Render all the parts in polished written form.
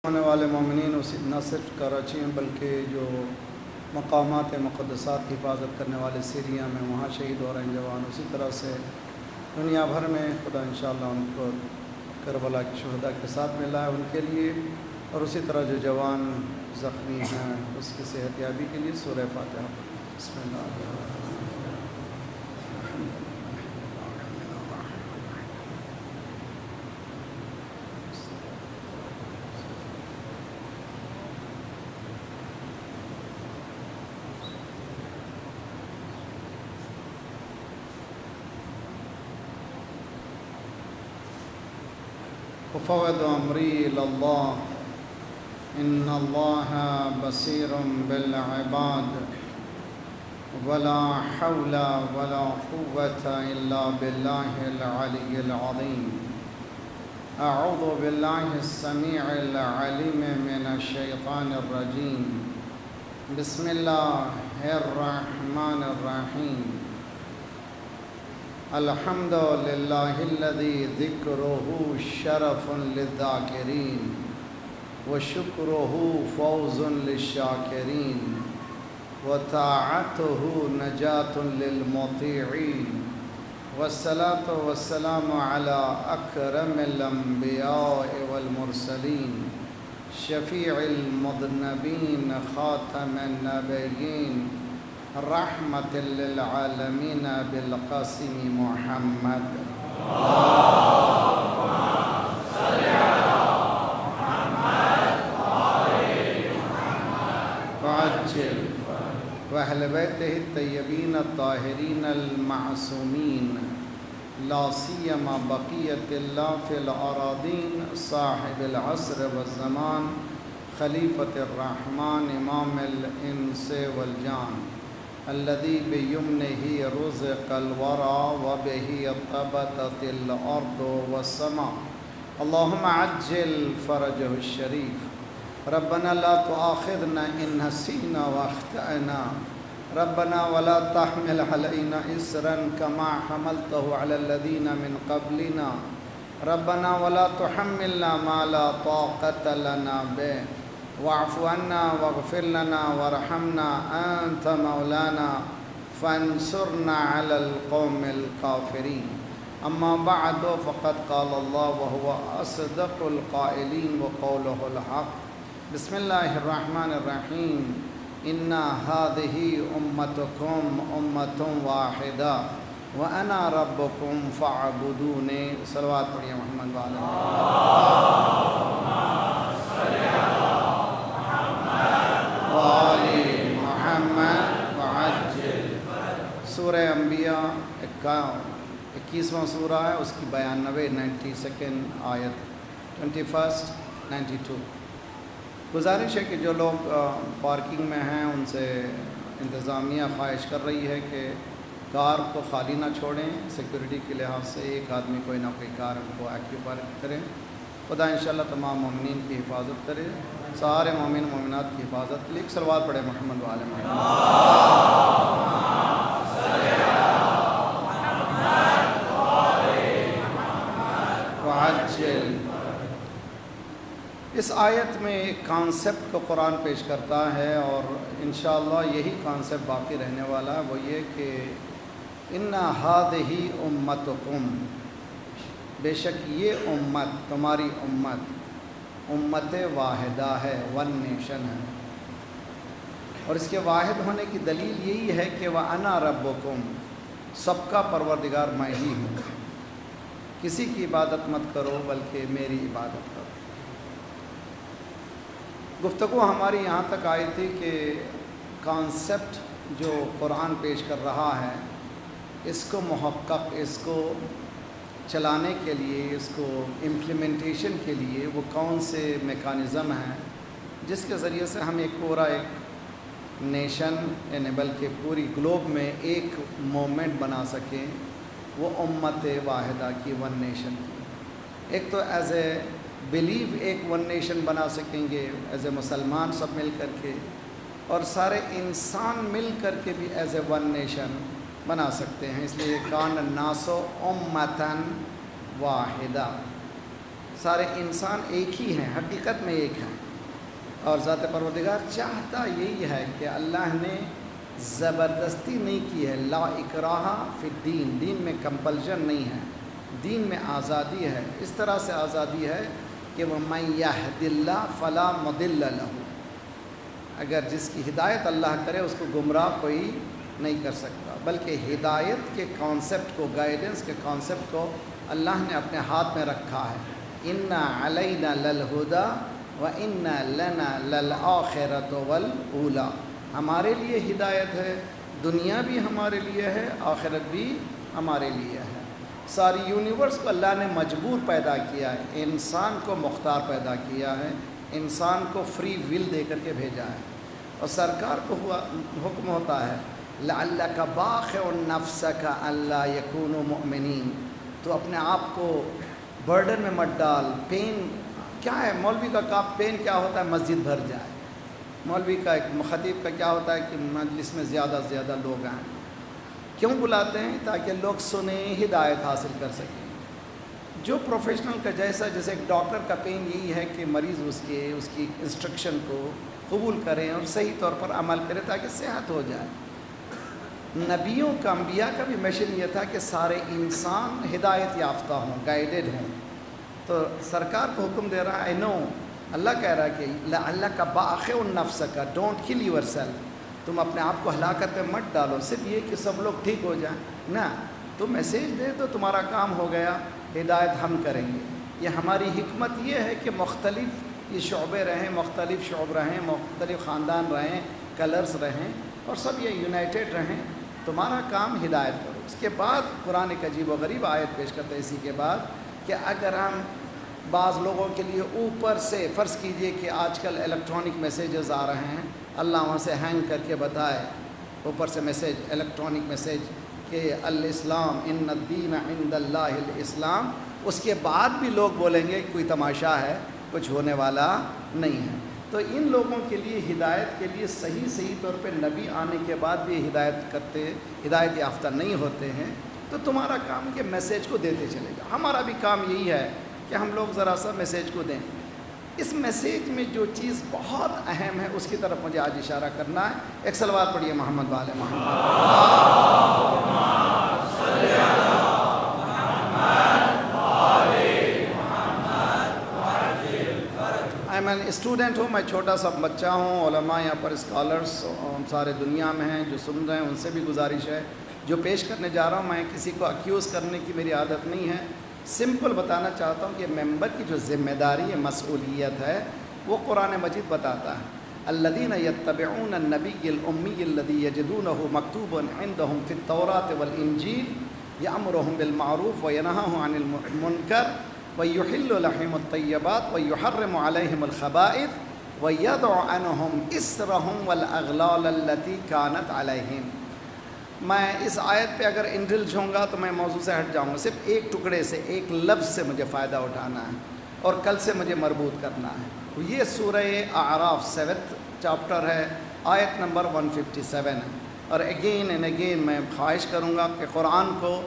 ہونے والے مومنین نہ صرف کراچی میں بلکہ جو مقامات مقدسات کی حفاظت کرنے والے سیریا میں وہاں شہید ہو رہے ہیں جوان، اسی طرح سے دنیا بھر میں خدا انشاءاللہ ان کو کربلا کے شہداء کے ساتھ ملا ہے ان کے لیے، اور اسی طرح جو جوان زخمی ہیں اس کی صحت یابی کے لیے سورہ فاتحہ بسم اللہ الرحمن الرحیم۔ وفوض امری الی اللہ ان اللہ بصیر بالعباد ولا حول ولا قوة الا باللہ العلی العظیم۔ اعوذ باللہ السمیع العلیم من الشیطان الرجیم۔ بسم اللہ الرحمن الرحیم۔ الحمد للہ الذی ذکرہ شرف للذاکرین وشکرہ فوز للشاکرین وطاعتہ نجاة للمطیعین والصلاة والسلام علی اکرم الانبیاء والمرسلین شفیع المذنبین خاتم النبیین رحمت للعالمین بالقاسم محمد۔ وعجل واہل بیتہ الطیبین الطاہرین المعصومین لا سیما بقیت اللہ فی الاراضین صاحب العصر والزمان خلیفۃ الرحمن امام الانس والجان الذي بيمنه رزق الورى وبه طبتت الأرض والسماء اللهم عجل فرجه الشريف ربنا لا تؤاخذنا إن نسينا واخطأنا ربنا ولا تحمل علينا إصرا كما حملته على الذين من قبلنا ربنا ولا تحملنا ما لا طاقة لنا به واعف عنا واغفر لنا وارحمنا أنت مولانا فانصرنا على القوم الكافرين أما بعد فقد قال الله وهو أصدق القائلين وقوله الحق بسم الله الرحمن الرحيم إن هذه أمتكم أمة واحدة وأنا ربكم فاعبدوني صلوات پڑھیے محمد وعلى محمد وعجل۔ سورہ انبیاء 21واں سورہ ہے، اس کی 92 آیت 21 92۔ گزارش ہے کہ جو لوگ پارکنگ میں ہیں ان سے انتظامیہ خواہش کر رہی ہے کہ کار کو خالی نہ چھوڑیں، سیکورٹی کے لحاظ سے ایک آدمی کوئی نہ کوئی کار کو آکیوپائی کریں۔ خدا انشاءاللہ تمام مومنین کی حفاظت کرے، سارے مومن مومنات کی حفاظت کے لیے ایک صلوات پڑھے محمد وعلی محمد۔ وعجل۔ اس آیت میں ایک کانسیپٹ کو قرآن پیش کرتا ہے اور انشاءاللہ یہی کانسیپٹ باقی رہنے والا ہے، وہ یہ کہ ان ہذہ امتکم، بے شک یہ امت تمہاری امت واحدہ ہے، ون نیشن ہے، اور اس کے واحد ہونے کی دلیل یہی ہے کہ وَأَنَا رَبُّكُمْ، سب کا پروردگار میں ہی ہوں، کسی کی عبادت مت کرو بلکہ میری عبادت کرو۔ گفتگو ہماری یہاں تک آئی تھی کہ کانسیپٹ جو قرآن پیش کر رہا ہے اس کو محقق، اس کو چلانے کے لیے، اس کو امپلیمنٹیشن کے لیے وہ کون سے میکانزم ہیں جس کے ذریعے سے ہم ایک نیشن یعنی بلکہ پوری گلوب میں ایک مومنٹ بنا سکیں، وہ امت واحدہ کی، ون نیشن کی۔ ایک تو ایز اے بلیو ایک ون نیشن بنا سکیں گے ایز اے مسلمان سب مل کر کے، اور سارے انسان مل کر کے بھی ایز اے ون نیشن بنا سکتے ہیں، اس لیے کان الناس امۃ واحدہ۔ سارے انسان ایک ہی ہیں، حقیقت میں ایک ہیں، اور ذات پروردگار چاہتا یہی ہے کہ اللہ نے زبردستی نہیں کی ہے، لا اکراہ فی الدین، دین میں کمپلشن نہیں ہے، دین میں آزادی ہے۔ اس طرح سے آزادی ہے کہ وَمَن يَهْدِ اللَّهُ فَلَا مُضِلَّ لَهُ، اگر جس کی ہدایت اللہ کرے اس کو گمراہ کوئی نہیں کر سکتا، بلکہ ہدایت کے کانسیپٹ کو، گائیڈنس کے کانسیپٹ کو اللہ نے اپنے ہاتھ میں رکھا ہے۔ اِنَّا عَلَيْنَا لَلْهُدَىٰ وَإِنَّا لَنَا لَلْآخِرَةُ وَالْأُولَىٰ، ہمارے لیے ہدایت ہے، دنیا بھی ہمارے لیے ہے، آخرت بھی ہمارے لیے ہے۔ ساری یونیورس کو اللہ نے مجبور پیدا کیا ہے، انسان کو مختار پیدا کیا ہے، انسان کو فری ول دے کر کے بھیجا ہے، اور سرکار کو حکم ہوتا ہے لَعَلَّكَ بَاخِعٌ نَفْسَكَ أَلَّا يَكُونُوا مُؤْمِنِينَ، تو اپنے آپ کو برڈن میں مت ڈال۔ پین کیا ہے؟ مولوی کا کام پین کیا ہوتا ہے؟ مسجد بھر جائے۔ مولوی کا، ایک خطیب کا کیا ہوتا ہے کہ مجلس میں زیادہ سے زیادہ لوگ آئیں۔ کیوں بلاتے ہیں؟ تاکہ لوگ سنیں، ہدایت حاصل کر سکیں۔ جو پروفیشنل کا جیسے ایک ڈاکٹر کا پین یہی ہے کہ مریض اس کی انسٹرکشن کو قبول کریں اور صحیح طور پر عمل کریں تاکہ صحت ہو جائے۔ نبیوں کا، انبیاء کا بھی مشن یہ تھا کہ سارے انسان ہدایت یافتہ ہوں، گائیڈڈ ہوں۔ تو سرکار کو حکم دے رہا ہے، نو، اللہ کہہ رہا ہے کہ لَعَلَّكَ بَاخِعٌ نَفْسَكَ، ڈونٹ کل یور سیلف، تم اپنے آپ کو ہلاکت میں مت ڈالو صرف یہ کہ سب لوگ ٹھیک ہو جائیں، نہ، تم میسیج دے دو، تمہارا کام ہو گیا، ہدایت ہم کریں گے۔ یہ ہماری حکمت یہ ہے کہ مختلف یہ شعبے رہیں، مختلف شعب رہیں، مختلف خاندان رہیں، کلرز رہیں، اور سب یہ یونائٹڈ رہیں، تمہارا کام ہدایت کرو۔ اس کے بعد قرآن ایک عجیب و غریب آیت پیش کرتا ہے اسی کے بعد کہ اگر ہم بعض لوگوں کے لیے اوپر سے، فرض کیجئے کہ آج کل الیکٹرانک میسیجز آ رہے ہیں، اللہ وہاں سے ہینگ کر کے بتائے اوپر سے میسیج، الیکٹرانک میسیج کہ الاسلام ان الدین عند اللہ الاسلام، اس کے بعد بھی لوگ بولیں گے کوئی تماشا ہے، کچھ ہونے والا نہیں ہے۔ تو ان لوگوں کے لیے، ہدایت کے لیے صحیح طور پہ نبی آنے کے بعد بھی ہدایت یافتہ نہیں ہوتے ہیں، تو تمہارا کام کہ میسیج کو دیتے چلے گا۔ ہمارا بھی کام یہی ہے کہ ہم لوگ ذرا سا میسیج کو دیں۔ اس میسیج میں جو چیز بہت اہم ہے اس کی طرف مجھے آج اشارہ کرنا ہے۔ ایک صلوات پڑھیے محمد والے محمد۔ میں اسٹوڈنٹ ہوں، میں چھوٹا سا بچہ ہوں، علماء یہاں پر اسکالرس سارے دنیا میں ہیں جو سن رہے ہیں، ان سے بھی گزارش ہے، جو پیش کرنے جا رہا ہوں میں کسی کو اکیوز کرنے کی میری عادت نہیں ہے، سمپل بتانا چاہتا ہوں کہ ممبر کی جو ذمہ داری ہے، مسئولیت ہے، وہ قرآن مجید بتاتا ہے۔ الذین یتبعون النبی الامی الذی یجدونہ مکتوبا عندہم فی التوراۃ والانجیل یأمرہم بالمعروف وینہاہم عن المنکر وَيُحِلُّ لَهُمُ الطَّيِّبَاتِ وَيُحَرِّمُ عَلَيْهِمُ الْخَبَائِثَ وَيَضَعُ عَنْهُمْ إِصْرَهُمْ وَالْأَغْلَالَ الَّتِي كَانَتْ عَلَيْهِمْ۔ میں اس آیت پہ اگر انڈلج ہوں گا تو میں موضوع سے ہٹ جاؤں گا، صرف ایک ٹکڑے سے، ایک لفظ سے مجھے فائدہ اٹھانا ہے اور کل سے مجھے مربوط کرنا ہے۔ یہ سورہ اعراف 7 چیپٹر ہے، آیت نمبر 157 ہے، اور اگین اینڈ اگین میں خواہش کروں گا کہ قرآن کو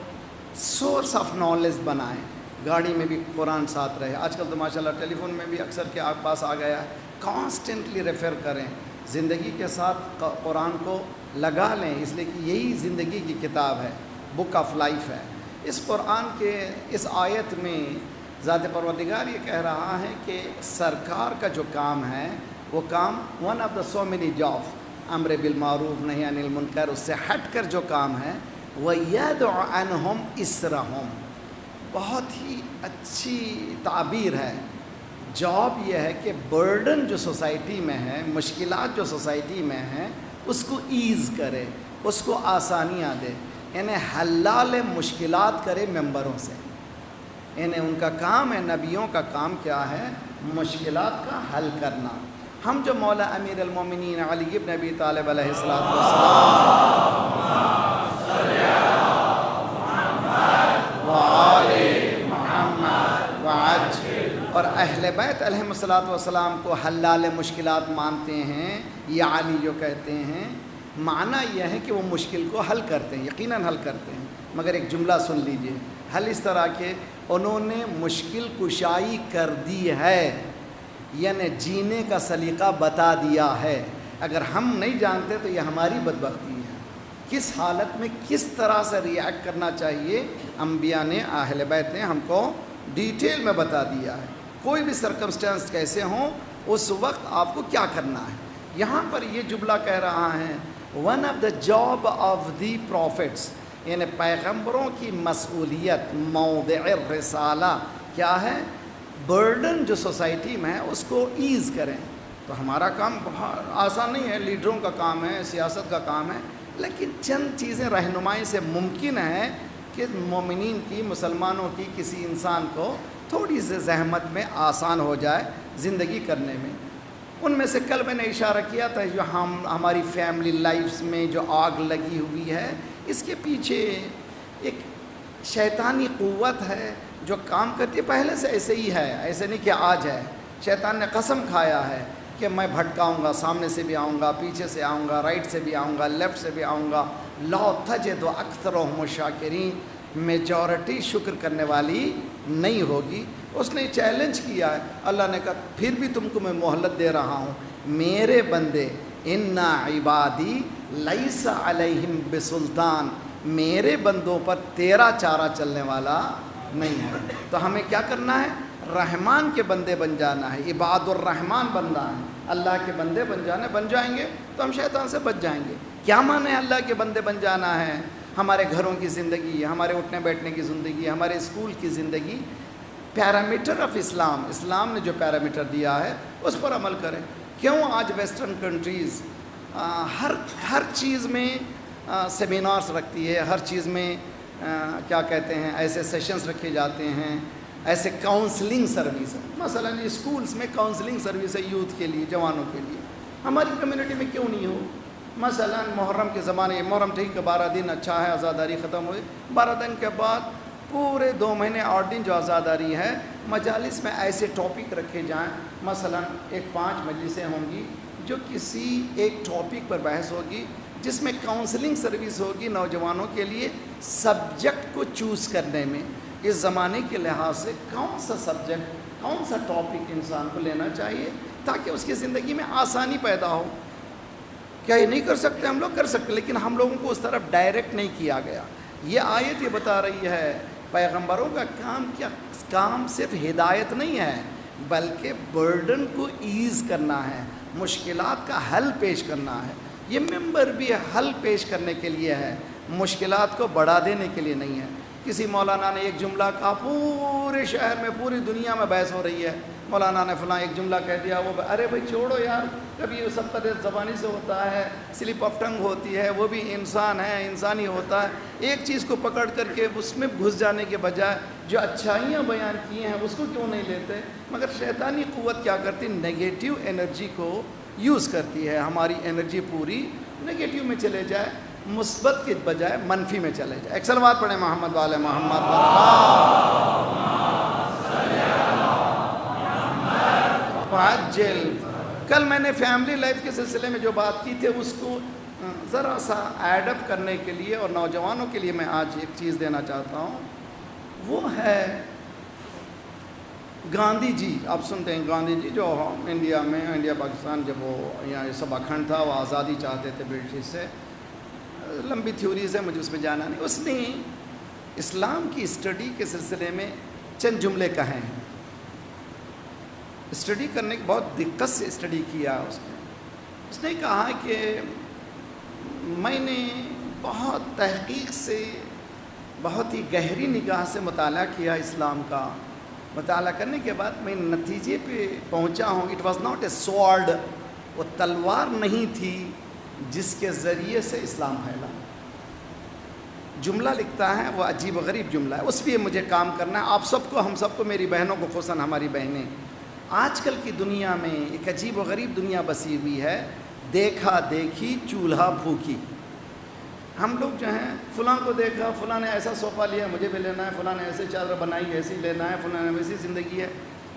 سورس آف نالج بنائیں، گاڑی میں بھی قرآن ساتھ رہے۔ آج کل تو ماشاءاللہ ٹیلی فون میں بھی اکثر کے آپ پاس آ گیا ہے، کانسٹنٹلی ریفر کریں، زندگی کے ساتھ قرآن کو لگا لیں، اس لیے کہ یہی زندگی کی کتاب ہے، بک آف لائف ہے۔ اس قرآن کے اس آیت میں ذات پروردگار یہ کہہ رہا ہے کہ سرکار کا جو کام ہے وہ کام one of the so many job, امر بالمعروف نہی عن المنکر، اس سے ہٹ کر جو کام ہے وَيَدْعُ عَنْهُمْ إِسْرَهُمْ، بہت ہی اچھی تعبیر ہے۔ جاب یہ ہے کہ برڈن جو سوسائٹی میں ہے، مشکلات جو سوسائٹی میں ہیں، اس کو ایز کرے، اس کو آسانیاں دے، یعنی حلال مشکلات کرے ممبروں سے، یعنی ان کا کام ہے، نبیوں کا کام کیا ہے؟ مشکلات کا حل کرنا۔ ہم جو مولا امیر المومنین علی بن ابی طالب علیہ السلام اور اہل بیت علیہم الصلوۃ والسلام کو حلال مشکلات مانتے ہیں، یا علی جو کہتے ہیں، معنی یہ ہے کہ وہ مشکل کو حل کرتے ہیں، یقیناً حل کرتے ہیں، مگر ایک جملہ سن لیجئے، حل اس طرح کے انہوں نے مشکل کشائی کر دی ہے، یعنی جینے کا سلیقہ بتا دیا ہے۔ اگر ہم نہیں جانتے تو یہ ہماری بدبختی ہے، کس حالت میں کس طرح سے ریئیکٹ کرنا چاہیے انبیاء نے، اہل بیت نے ہم کو ڈیٹیل میں بتا دیا ہے۔ کوئی بھی سرکمسٹانس کیسے ہوں اس وقت آپ کو کیا کرنا ہے۔ یہاں پر یہ جملہ کہہ رہا ہے one of the job of the prophets, یعنی پیغمبروں کی مسئولیت، موضع الرسالہ کیا ہے، برڈن جو سوسائٹی میں ہے اس کو ایز کریں۔ تو ہمارا کام بہت آسان نہیں ہے، لیڈروں کا کام ہے، سیاست کا کام ہے، لیکن چند چیزیں رہنمائی سے ممکن ہے کہ مومنین کی، مسلمانوں کی کسی انسان کو تھوڑی سی زحمت میں آسان ہو جائے زندگی کرنے میں۔ ان میں سے کل میں نے اشارہ کیا تھا جو ہماری فیملی لائفز میں جو آگ لگی ہوئی ہے، اس کے پیچھے ایک شیطانی قوت ہے جو کام کرتی ہے، پہلے سے ایسے ہی ہے، ایسے نہیں کہ آج ہے۔ شیطان نے قسم کھایا ہے کہ میں بھٹکاؤں گا، سامنے سے بھی آؤں گا، پیچھے سے آؤں گا، رائٹ سے بھی آؤں گا، لیفٹ سے بھی آؤں گا، لا تجد اکثرهم شاکرین، میجورٹی شکر کرنے والی نہیں ہوگی۔ اس نے چیلنج کیا ہے، اللہ نے کہا پھر بھی تم کو میں مہلت دے رہا ہوں، میرے بندے ان عبادی لیس علیہم بسلطان، میرے بندوں پر تیرا چارہ چلنے والا نہیں ہے۔ تو ہمیں کیا کرنا ہے، رحمان کے بندے بن جانا ہے، عباد الرحمن بننا ہے، اللہ کے بندے بن جانا، بن جائیں گے تو ہم شیطان سے بچ جائیں گے۔ کیا معنی ہے اللہ کے بندے بن جانا ہے؟ ہمارے گھروں کی زندگی، ہمارے اٹھنے بیٹھنے کی زندگی، ہمارے اسکول کی زندگی، پیرامیٹر آف اسلام، اسلام نے جو پیرامیٹر دیا ہے اس پر عمل کریں۔ کیوں آج ویسٹرن کنٹریز ہر چیز میں سیمینارز رکھتی ہے، ہر چیز میں کیا کہتے ہیں ایسے سیشنز رکھے جاتے ہیں، ایسے کاؤنسلنگ سروس، مثلا اسکولز میں کاؤنسلنگ سروس ہے یوتھ کے لیے، جوانوں کے لیے، ہماری کمیونٹی میں کیوں نہیں ہو؟ مثلا محرم کے زمانے، محرم ٹھیک ہے 12 دن اچھا ہے، آزاداری ختم ہوئی، 12 دن کے بعد پورے 2 مہینے 8 دن جو آزاداری ہے، مجالس میں ایسے ٹاپک رکھے جائیں، مثلا 5 مجلسیں ہوں گی جو کسی ایک ٹاپک پر بحث ہوگی، جس میں کاؤنسلنگ سروس ہوگی نوجوانوں کے لیے سبجیکٹ کو چوز کرنے میں، اس زمانے کے لحاظ سے کون سا سبجیکٹ، کون سا ٹاپک انسان کو لینا چاہیے تاکہ اس کی زندگی میں آسانی پیدا ہو۔ کیا یہ نہیں کر سکتے؟ ہم لوگ کر سکتے، لیکن ہم لوگوں کو اس طرف ڈائریکٹ نہیں کیا گیا۔ یہ آیت یہ بتا رہی ہے پیغمبروں کا کام صرف ہدایت نہیں ہے، بلکہ برڈن کو ایز کرنا ہے، مشکلات کا حل پیش کرنا ہے۔ یہ ممبر بھی حل پیش کرنے کے لیے ہے، مشکلات کو بڑھا دینے کے لیے نہیں ہے۔ کسی مولانا نے ایک جملہ کہا، پورے شہر میں، پوری دنیا میں بحث ہو رہی ہے، مولانا نے فلاں ایک جملہ کہہ دیا، وہ ارے بھائی چھوڑو یار، کبھی یہ سب قدر زبانی سے ہوتا ہے، سلپ آف ٹنگ ہوتی ہے، وہ بھی انسان ہے، انسانی ہوتا ہے۔ ایک چیز کو پکڑ کر کے اس میں گھس جانے کے بجائے جو اچھائیاں بیان کی ہیں اس کو کیوں نہیں لیتے؟ مگر شیطانی قوت کیا کرتی؟ نگیٹیو انرجی کو یوز کرتی ہے، ہماری انرجی پوری نگیٹیو میں چلے جائے، مثبت کے بجائے منفی میں چلے جائے۔ ایک سلوات پڑھیں محمد والے محمد عجل۔ کل میں نے فیملی لائف کے سلسلے میں جو بات کی تھی اس کو ذرا سا ایڈ اپ کرنے کے لیے اور نوجوانوں کے لیے میں آج ایک چیز دینا چاہتا ہوں، وہ ہے گاندھی جی۔ آپ سنتے ہیں گاندھی جی جو انڈیا میں، انڈیا پاکستان جب وہ یہاں سبا کھنڈ تھا، وہ آزادی چاہتے تھے برٹش سے، لمبی تھیوریز ہے، مجھے اس میں جانا نہیں۔ اس نے اسلام کی اسٹڈی کے سلسلے میں چند جملے کہے ہیں، اسٹڈی کرنے کی بہت دقت سے اسٹڈی کیا اس نے کہا کہ میں نے بہت تحقیق سے، بہت ہی گہری نگاہ سے مطالعہ کیا اسلام کا، مطالعہ کرنے کے بعد میں نتیجے پہ پہنچا ہوں، it was not a sword, وہ تلوار نہیں تھی جس کے ذریعے سے اسلام پھیلا۔ جملہ لکھتا ہے، وہ عجیب و غریب جملہ ہے، اس پہ مجھے کام کرنا ہے، آپ سب کو، ہم سب کو، میری بہنوں کو، خصوصاً ہماری بہنیں۔ آج کل کی دنیا میں ایک عجیب و غریب دنیا بسی ہوئی ہے، دیکھا دیکھی چولہا پھوکی۔ ہم لوگ جو ہیں فلاں کو دیکھا، فلاں نے ایسا صوفہ لیا مجھے بھی لینا ہے، فلاں نے ایسے چادر بنائی ایسی لینا ہے، فلاں نے ویسی زندگی ہے،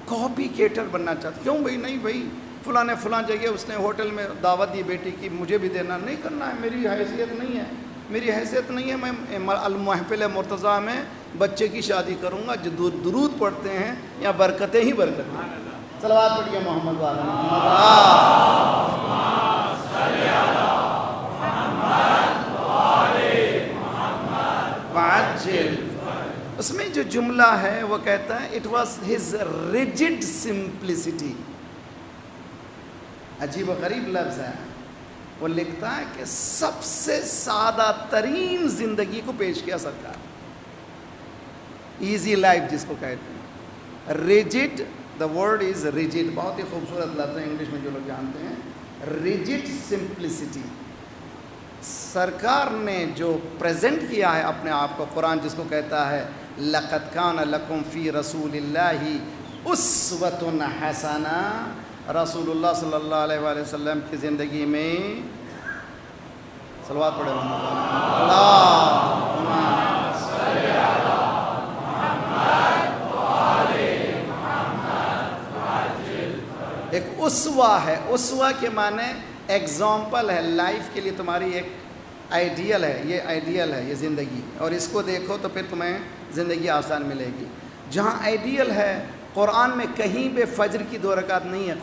کاپی کیٹر بننا چاہتے۔ کیوں بھائی؟ نہیں بھائی، فلاں نے فلاں جگہ اس نے ہوٹل میں دعوت دی بیٹی کی، مجھے بھی دینا، نہیں کرنا ہے، میری حیثیت نہیں ہے۔ میری حیثیت نہیں ہے میں المحفل مرتضیٰ میں بچے کی شادی کروں گا. جو درود پڑھتے ہیں یا برکتیں ہی برکتیں. صلوات پڑھیے محمد وعجل. اس میں جو جملہ ہے وہ کہتا ہے it was his rigid simplicity. عجیب و غریب لفظ ہے. وہ لکھتا ہے کہ سب سے سادہ ترین زندگی کو پیش کیا سرکار. ایزی لائف جس کو کہتے ہیں. Rigid, the word is rigid, بہت ہی خوبصورت لفظ ہے انگلش میں جو لوگ جانتے ہیں. Rigid simplicity. سرکار نے جو پریزنٹ کیا ہے اپنے آپ کو, قرآن جس کو کہتا ہے لَقَدْ كَانَ لَكُمْ فِي رَسُولِ اللَّهِ أُسْوَةٌ حَسَنَةٌ. رسول اللہ صلی اللہ علیہ وآلہ وسلم کی زندگی میں صلوات پڑھے ایک اسوہ ہے. اسوہ کے معنی ایگزامپل ہے, لائف کے لیے تمہاری ایک آئیڈیل ہے. یہ آئیڈیل ہے یہ زندگی, اور اس کو دیکھو تو پھر تمہیں زندگی آسان ملے گی. جہاں آئیڈیل ہے, قرآن میں کہیں پہ فجر کی 2 رکعت نہیں ہے.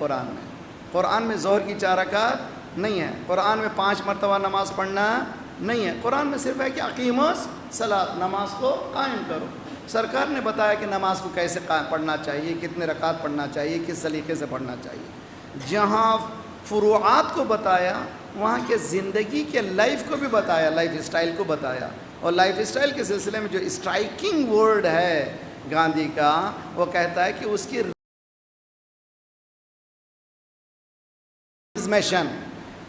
قرآن میں ظہر کی 4 رکعت نہیں ہے. قرآن میں 5 مرتبہ نماز پڑھنا نہیں ہے. قرآن میں صرف ہے کہ اقیموا الصلاۃ, نماز کو قائم کرو. سرکار نے بتایا کہ نماز کو کیسے پڑھنا چاہیے, کتنے رکعت پڑھنا چاہیے, کس سلیقے سے پڑھنا چاہیے. جہاں فروعات کو بتایا وہاں کے زندگی کے لائف کو بھی بتایا, لائف اسٹائل کو بتایا. اور لائف اسٹائل کے سلسلے میں جو اسٹرائکنگ ورڈ ہے گاندھی کا, وہ کہتا ہے کہ اس کی مشن,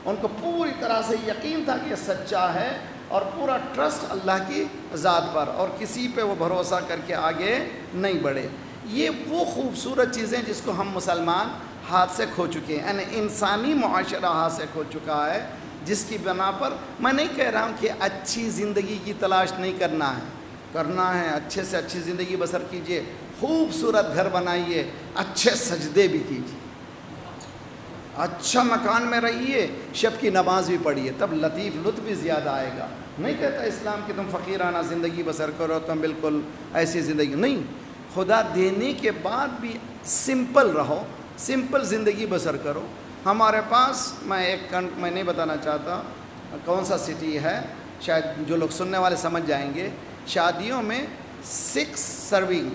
ان کو پوری طرح سے یقین تھا کہ یہ سچا ہے, اور پورا ٹرسٹ اللہ کی ذات پر, اور کسی پہ وہ بھروسہ کر کے آگے نہیں بڑھے. یہ وہ خوبصورت چیزیں جس کو ہم مسلمان ہاتھ سے کھو چکے ہیں. یعنی انسانی معاشرہ ہاتھ سے کھو چکا ہے, جس کی بنا پر میں نہیں کہہ رہا ہوں کہ اچھی زندگی کی تلاش نہیں کرنا ہے, اچھے سے اچھی زندگی بسر کیجئے, خوبصورت گھر بنائیے, اچھے سجدے بھی کیجئے, اچھا مکان میں رہیے, شب کی نماز بھی پڑھیے, تب لطیف لطف بھی زیادہ آئے گا. نہیں کہتا اسلام کہ تم فقیرانہ زندگی بسر کرو, تم بالکل ایسی زندگی نہیں. خدا دینے کے بعد بھی سمپل رہو, سمپل زندگی بسر کرو. ہمارے پاس میں نہیں بتانا چاہتا کون سا سٹی ہے, شاید جو لوگ سننے والے سمجھ جائیں گے. شادیوں میں 6 سرونگ,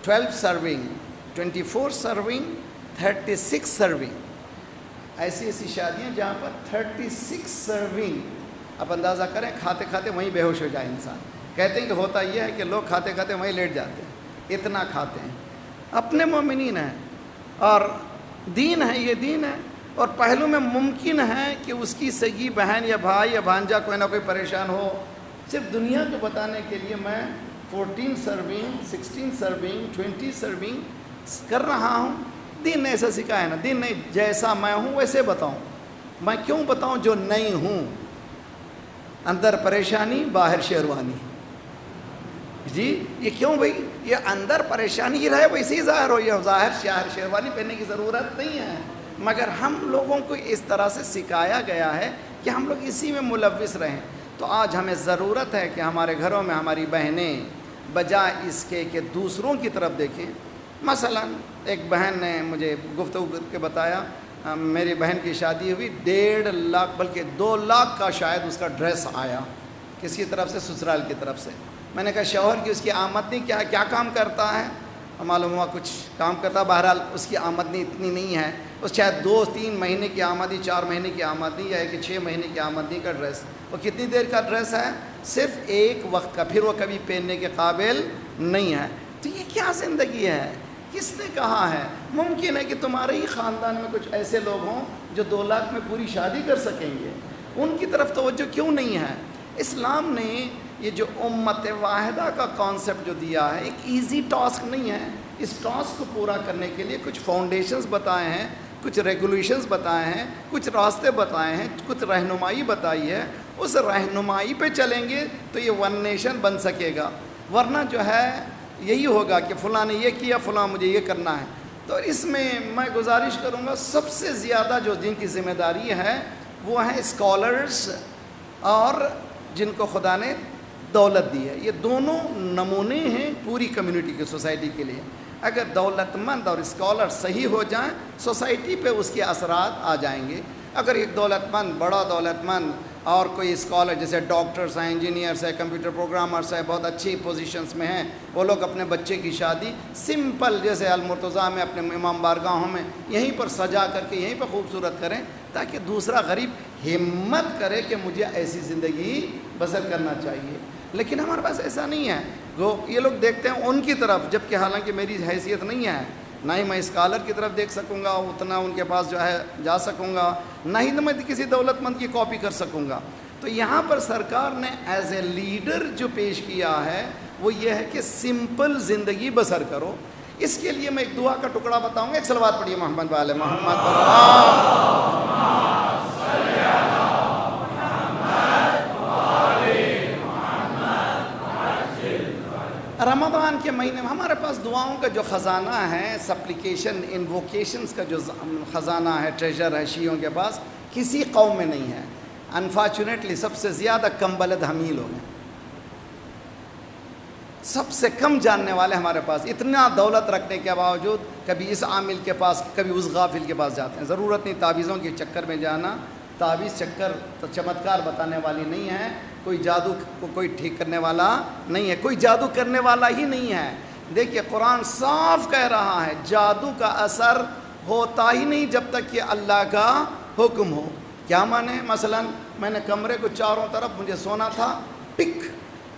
12 سرونگ, 24 سرونگ, 36 سرونگ, ایسی شادیاں جہاں پر 36 سرونگ. اب اندازہ کریں, کھاتے کھاتے وہیں بے ہوش ہو جائے انسان. کہتے ہیں کہ ہوتا یہ ہے کہ لوگ کھاتے کھاتے وہیں لیٹ جاتے ہیں, اتنا کھاتے ہیں. اپنے مومنین ہیں اور دین ہے, یہ دین ہے, اور پہلو میں ممکن ہے کہ اس کی سگی بہن یا بھائی یا بھانجا کوئی نہ کوئی پریشان ہو. صرف دنیا کو بتانے کے لیے میں 14 سرونگ, 16 سرونگ, 20 سرونگ کر رہا ہوں. دین نے ایسا سکھایا نا, دین نہیں جیسا میں ہوں ویسے بتاؤں. میں کیوں بتاؤں جو نہیں ہوں؟ اندر پریشانی باہر شیروانی. جی یہ کیوں بھائی؟ یہ اندر پریشانی ہی رہے ویسے ہی ظاہر ہو, یہ ظاہر شیروانی پہننے کی ضرورت نہیں ہے. مگر ہم لوگوں کو اس طرح سے سکھایا گیا ہے کہ ہم لوگ اسی میں ملوث رہیں. تو آج ہمیں ضرورت ہے کہ ہمارے گھروں میں ہماری بہنیں بجائے اس کے دوسروں کی طرف دیکھیں. مثلا ایک بہن نے مجھے گفتگو کر کے بتایا, میری بہن کی شادی ہوئی, 1.5 لاکھ بلکہ 2 لاکھ کا شاید اس کا ڈریس آیا. کس کی طرف سے؟ سسرال کی طرف سے. میں نے کہا شوہر کی اس کی آمدنی کیا کام کرتا ہے؟ معلوم ہوا کچھ کام کرتا. بہرحال اس کی آمدنی اتنی نہیں ہے, اس شاید 2-3 مہینے کی آمدنی, 4 مہینے کی آمدنی, یا 6 مہینے کی آمدنی کا ڈریس. وہ کتنی دیر کا ڈریس ہے؟ صرف ایک وقت کا, پھر وہ کبھی پہننے کے قابل نہیں ہے. تو یہ کیا زندگی ہے؟ کس نے کہا ہے؟ ممکن ہے کہ تمہارے ہی خاندان میں کچھ ایسے لوگ ہوں جو 2 لاکھ میں پوری شادی کر سکیں گے. ان کی طرف توجہ کیوں نہیں ہے؟ اسلام نے یہ جو امت واحدہ کا کانسیپٹ جو دیا ہے, ایک ایزی ٹاسک نہیں ہے. اس ٹاسک کو پورا کرنے کے لیے کچھ فاؤنڈیشنز بتائے ہیں, کچھ ریگولیشنز بتائے ہیں, کچھ راستے بتائے ہیں, کچھ رہنمائی بتائی ہے. اس رہنمائی پہ چلیں گے تو یہ ون نیشن بن سکے گا. ورنہ جو ہے یہی ہوگا کہ فلاں نے یہ کیا, فلاں مجھے یہ کرنا ہے. تو اس میں گزارش کروں گا, سب سے زیادہ جو جن کی ذمہ داری ہے وہ ہیں اسکالرز اور جن کو خدا نے دولت دی ہے. یہ دونوں نمونے ہیں پوری کمیونٹی کی، سوسائٹی کے لیے. اگر دولت مند اور اسکالر صحیح ہو جائیں سوسائٹی پہ اس کے اثرات آ جائیں گے. اگر ایک دولت مند، بڑا دولت مند اور کوئی اسکالر جیسے ڈاکٹرز ہیں، انجینئرس ہیں، کمپیوٹر پروگرامرس ہیں، بہت اچھی پوزیشنز میں ہیں، وہ لوگ اپنے بچے کی شادی سمپل جیسے المرتضیٰ میں اپنے امام بارگاہوں میں یہیں پر سجا کر کے یہیں پر خوبصورت کریں، تاکہ دوسرا غریب ہمت کرے کہ مجھے ایسی زندگی بسر کرنا چاہیے. لیکن ہمارے پاس ایسا نہیں ہے. یہ لوگ دیکھتے ہیں ان کی طرف، جبکہ حالانکہ میری حیثیت نہیں ہے، نہ ہی میں اسکالر کی طرف دیکھ سکوں گا، اتنا ان کے پاس جو ہے جا سکوں گا، نہ ہی میں کسی دولت مند کی کاپی کر سکوں گا. تو یہاں پر سرکار نے ایز اے لیڈر جو پیش کیا ہے وہ یہ ہے کہ سمپل زندگی بسر کرو. اس کے لیے میں ایک دعا کا ٹکڑا بتاؤں گا. ایک صلوات پڑھیے محمد والے محمد. رمضان کے مہینے میں ہمارے پاس دعاؤں کا جو خزانہ ہے، سپلیکیشن انووکیشنز کا جو خزانہ ہے، ٹریجر ہے شیعوں کے پاس، کسی قوم میں نہیں ہے. انفارچونیٹلی سب سے زیادہ کم بلد ہم ہی لوگ ہیں، سب سے کم جاننے والے ہمارے پاس. اتنا دولت رکھنے کے باوجود کبھی اس عامل کے پاس کبھی اس غافل کے پاس جاتے ہیں. ضرورت نہیں تعویذوں کے چکر میں جانا. تعویذ چکر تو چمتکار بتانے والی نہیں ہے، کوئی جادو کو کوئی ٹھیک کرنے والا نہیں ہے، کوئی جادو کرنے والا ہی نہیں ہے. دیکھیے قرآن صاف کہہ رہا ہے جادو کا اثر ہوتا ہی نہیں جب تک کہ اللہ کا حکم ہو. کیا مانے؟ مثلا میں نے کمرے کو چاروں طرف مجھے سونا تھا، پک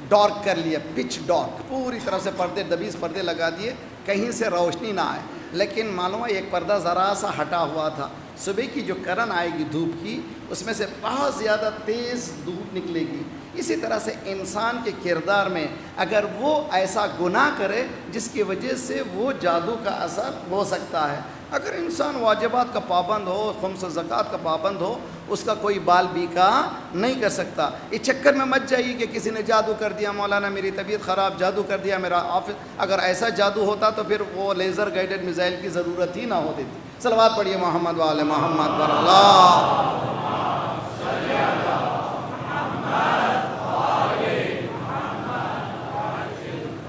ڈارک کر لیا، پچ ڈارک، پوری طرح سے پردے 20 پردے لگا دیے، کہیں سے روشنی نہ آئے. لیکن معلوم ہے ایک پردہ ذرا سا ہٹا ہوا تھا. صبح کی جو کرن آئے گی دھوپ کی، اس میں سے بہت زیادہ تیز دھوپ نکلے گی. اسی طرح سے انسان کے کردار میں اگر وہ ایسا گناہ کرے جس کی وجہ سے وہ جادو کا اثر ہو سکتا ہے. اگر انسان واجبات کا پابند ہو، خمس و زکوٰۃ کا پابند ہو، اس کا کوئی بال بیکا نہیں کر سکتا. اس چکر میں مت جائیے کہ کسی نے جادو کر دیا، مولانا میری طبیعت خراب، جادو کر دیا میرا آفس. اگر ایسا جادو ہوتا تو پھر وہ لیزر گائیڈڈ میزائل کی ضرورت ہی نہ ہوتی تھی. صلوات پڑھیے محمد والے محمد پر. اللہ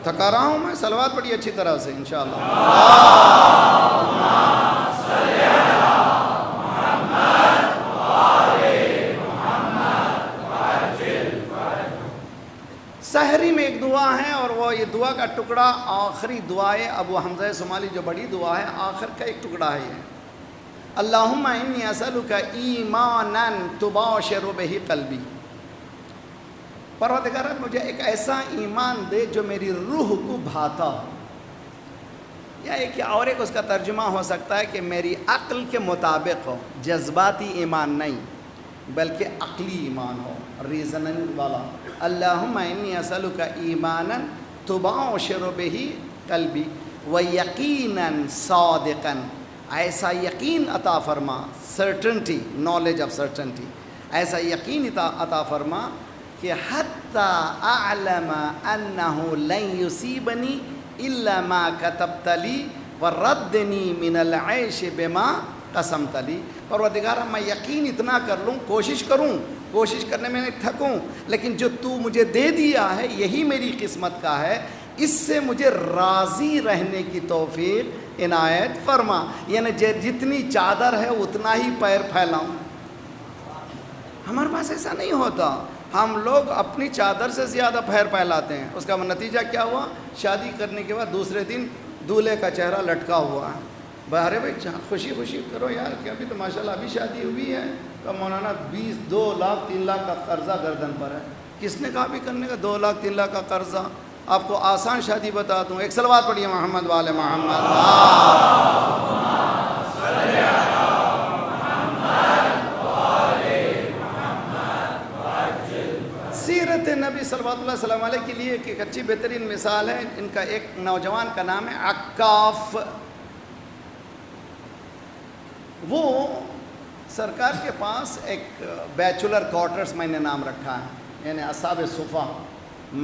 تھکا رہا ہوں میں، صلوات پڑھیے اچھی طرح سے انشاءاللہ. سحری میں ایک دعا ہے اور وہ یہ دعا کا ٹکڑا آخری دعائے ابو حمزہ صومالی جو بڑی دعا ہے، آخر کا ایک ٹکڑا ہے یہ. اللہم انی اسألک ایمانا تباشر بہ قلبی. پروردگار مجھے ایک ایسا ایمان دے جو میری روح کو بھاتا ہو، یا ایک اور ایک اس کا ترجمہ ہو سکتا ہے کہ میری عقل کے مطابق ہو. جذباتی ایمان نہیں بلکہ عقلی ایمان ہو، ریزننگ والا. اللہم انی اسألک ایمانا تباشر بہ قلبی ویقینا صادقا. ایسا یقین عطا فرما، سرٹنٹی، نالج آف سرٹنٹی، ایسا یقین عطا فرما کہ حتی اعلم انہ لن یصیبنی الا ما کتبت لی وردنی من العیش بما قسمت لی. پروردگار میں یقین اتنا کر لوں، کوشش کرنے میں نہیں تھکوں، لیکن جو تو مجھے دے دیا ہے یہی میری قسمت کا ہے، اس سے مجھے راضی رہنے کی توفیق عنایت فرما. یعنی جتنی چادر ہے اتنا ہی پیر پھیلاؤں. ہمارے پاس ایسا نہیں ہوتا. ہم لوگ اپنی چادر سے زیادہ پیر پھیلاتے ہیں. اس کا نتیجہ کیا ہوا؟ شادی کرنے کے بعد دوسرے دن دولہے کا چہرہ لٹکا ہوا ہے. ارے بھائی خوشی کرو یار کہ ابھی تو ماشاءاللہ ابھی شادی ہوئی ہے. تو مولانا 2 لاکھ 3 لاکھ کا قرضہ گردن پر ہے. کس نے کہا بھی کرنے کا 2 لاکھ 3 لاکھ کا قرضہ؟ آپ کو آسان شادی بتا دوں. ایک صلوات پڑھیے محمد والے محمد. سیرت نبی صلی اللہ علیہ وسلم علیہ کے لیے ایک اچھی بہترین مثال ہے. ان کا ایک نوجوان کا نام ہے عکاف. وہ سرکار کے پاس ایک بیچلر کوارٹرز میں نے نام رکھا ہے، یعنی اصحاب صفہ.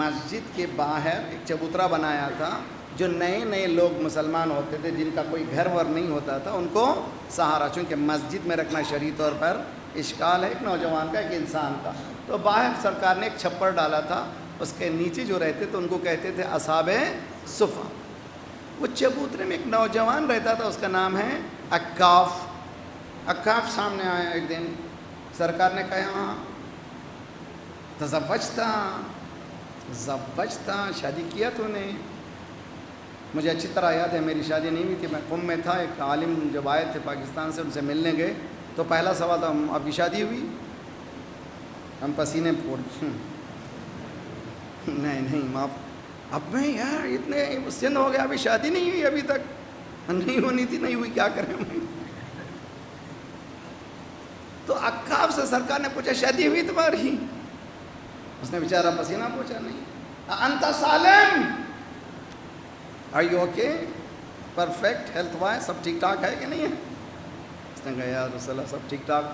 مسجد کے باہر ایک چبوترا بنایا تھا. جو نئے لوگ مسلمان ہوتے تھے، جن کا کوئی گھر ور نہیں ہوتا تھا، ان کو سہارا، چونکہ مسجد میں رکھنا شرعی طور پر اشکال ہے ایک نوجوان کا، ایک انسان کا. تو باہر سرکار نے ایک چھپر ڈالا تھا، اس کے نیچے جو رہتے تھے ان کو کہتے تھے اصحاب صفا. وہ چبوترے میں ایک نوجوان رہتا تھا، اس کا نام ہے عکاف. عکاف سامنے آیا ایک دن، سرکار نے کہا تزوجتا، شادی کیا تو نے؟ مجھے اچھی طرح یاد ہے میری شادی نہیں ہوئی تھی، میں قم میں تھا. ایک عالم جب آئے تھے پاکستان سے، ان سے ملنے گئے تو پہلا سوال تھا آپ کی شادی ہوئی؟ ہم پسینے پھوڑ نہیں معاف، اب میں یار اتنے سن ہو گیا ابھی شادی نہیں ہوئی، ابھی تک نہیں ہونی تھی، نہیں ہوئی، کیا کریں میں. تو عکاف سے سرکار نے پوچھا شادی ہوئی تمہاری؟ اس نے بیچارہ پسینہ پوچھا نہیں. انت سالم، are you okay, perfect health wise سب ٹھیک ٹھاک ہے کہ نہیں ہے؟ اس نے کہا یا رسول اللہ سب ٹھیک ٹھاک.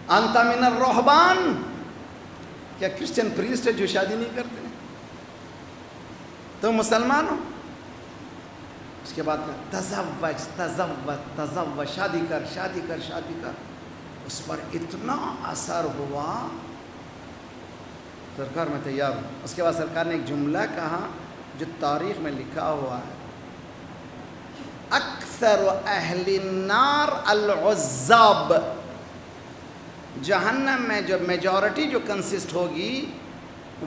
انت من الرہبان، کیا کرسچن پریسٹ ہے جو شادی نہیں کرتے؟ تو مسلمان ہو؟ اس کے بعد تزوج، شادی کر. اس پر اتنا اثر ہوا، سرکار میں تیار ہوں. اس کے بعد سرکار نے ایک جملہ کہا جو تاریخ میں لکھا ہوا ہے، اکثر اہل النار العزاب. جہنم میں جو میجورٹی جو کنسسٹ ہوگی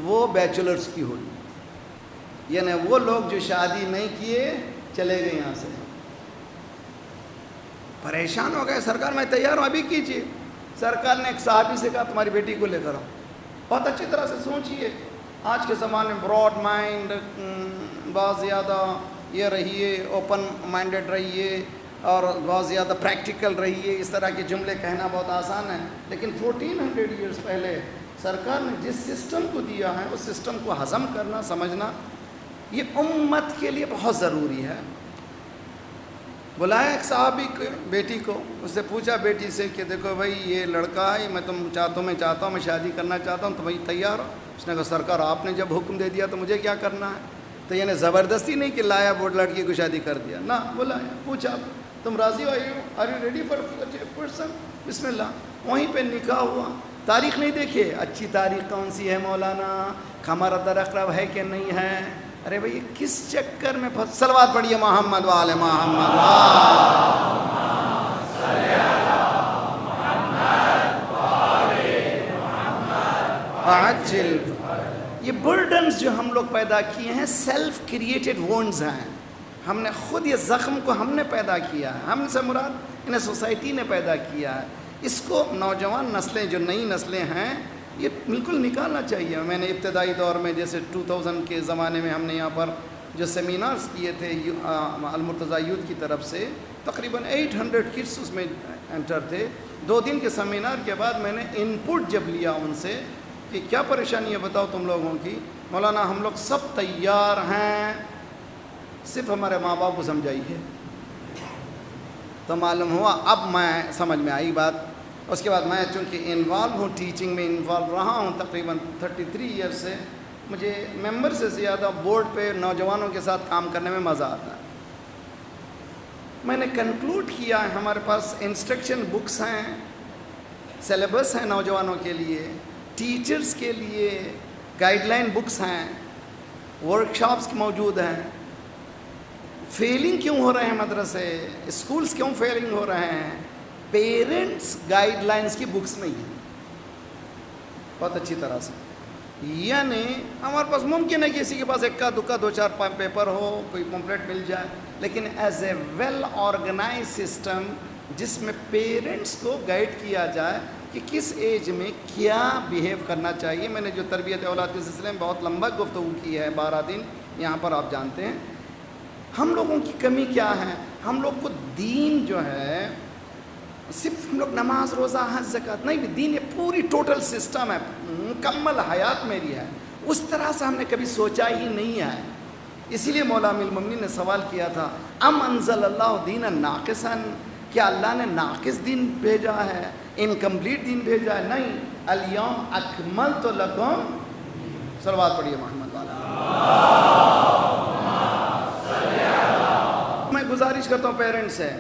وہ بیچلرز کی ہوگی، یعنی وہ لوگ جو شادی نہیں کیے چلے گئے یہاں سے. پریشان ہو گئے. سرکار میں تیار ہوں ابھی کیجیے. سرکار نے ایک صحابی سے کہا تمہاری بیٹی کو لے کر آؤ. بہت اچھی طرح سے سوچیے، آج کے زمانے میں براڈ مائنڈ، بہت زیادہ یہ رہیے، اوپن مائنڈڈ رہیے اور بہت زیادہ پریکٹیکل رہیے. اس طرح کے جملے کہنا بہت آسان ہے، لیکن 1400 ایئرز پہلے سرکار نے جس سسٹم کو دیا ہے اس سسٹم کو ہضم کرنا، سمجھنا یہ امت کے لیے بہت ضروری ہے. بلایا ایک صحابی کو بیٹی کو، اس سے پوچھا بیٹی سے کہ دیکھو بھائی یہ لڑکا ہے، میں چاہتا ہوں میں شادی کرنا چاہتا ہوں، تم تیار ہو؟ اس نے کہا سرکار آپ نے جب حکم دے دیا تو مجھے کیا کرنا ہے. تو یعنی زبردستی نہیں کہ لایا وہ لڑکی کو شادی کر دیا، نہ بلایا، پوچھا تم راضی ہو، are you ready for person, بسم اللہ. وہیں پہ نکاح ہوا. تاریخ نہیں دیکھیے، اچھی تاریخ کون سی ہے مولانا، قمر درقرب ہے کہ نہیں ہے. ارے بھائی کس چکر میں صلوات پڑھیے محمد وآل محمد. عجل. یہ برڈنز جو ہم لوگ پیدا کیے ہیں سیلف کریٹڈ وونڈز ہیں. ہم نے خود یہ زخم کو ہم نے پیدا کیا ہے، ہم سے مراد انہیں سوسائٹی نے پیدا کیا ہے. اس کو نوجوان نسلیں جو نئی نسلیں ہیں یہ بالکل نکالنا چاہیے. میں نے ابتدائی دور میں جیسے 2000 کے زمانے میں ہم نے یہاں پر جو سیمینارز کیے تھے المرتضیٰ یوتھ کی طرف سے، تقریباً 800 کڈس اس میں انٹر تھے. 2 دن کے سیمینار کے بعد میں نے ان پٹ جب لیا ان سے کہ کیا پریشانی ہے بتاؤ تم لوگوں کی. مولانا ہم لوگ سب تیار ہیں، صرف ہمارے ماں باپ کو سمجھائیے. تو معلوم ہوا، اب میں سمجھ میں آئی بات. اس کے بعد میں چونکہ انوالو ہوں، ٹیچنگ میں انوالو رہا ہوں تقریباً 33 ایئر سے، مجھے ممبر سے زیادہ بورڈ پہ نوجوانوں کے ساتھ کام کرنے میں مزہ آتا ہے. میں نے کنکلوڈ کیا ہے ہمارے پاس انسٹرکشن بکس ہیں، سلیبس ہیں نوجوانوں کے لیے، ٹیچرز کے لیے گائیڈ لائن بکس ہیں، ورکشاپس موجود ہیں. فیلنگ کیوں ہو رہے ہیں مدرسے، اسکولز کیوں فیلنگ ہو رہے ہیں؟ پیرنٹس گائیڈ لائنز کی بکس نہیں ہیں بہت اچھی طرح سے. یعنی ہمارے پاس ممکن ہے کہ کسی کے پاس اکا دکا 2-4 پیپر ہو، کوئی پمفلیٹ مل جائے، لیکن as a well organize system جس میں پیرنٹس کو گائیڈ کیا جائے کہ کس ایج میں کیا بیہیو کرنا چاہیے. میں نے جو تربیت اولاد کے سلسلے میں بہت لمبا گفتگو کی ہے، 12 دن یہاں پر آپ جانتے ہیں. ہم لوگوں کی کمی کیا ہے؟ ہم لوگ کو دین جو ہے صرف ہم لوگ نماز روزہ حج زکوٰۃ نہیں، دین یہ پوری ٹوٹل سسٹم ہے، مکمل حیات میری ہے. اس طرح سے ہم نے کبھی سوچا ہی نہیں ہے. اسی لیے مولا امیر المومنین نے سوال کیا تھا ام انزل اللہ دینا ناقصا، کیا اللہ نے ناقص دین بھیجا ہے، انکمپلیٹ دین بھیجا ہے؟ نہیں. الیوم اکملت لکم، صلوات پڑھیے محمد والا. میں گزارش کرتا ہوں پیرنٹس سے،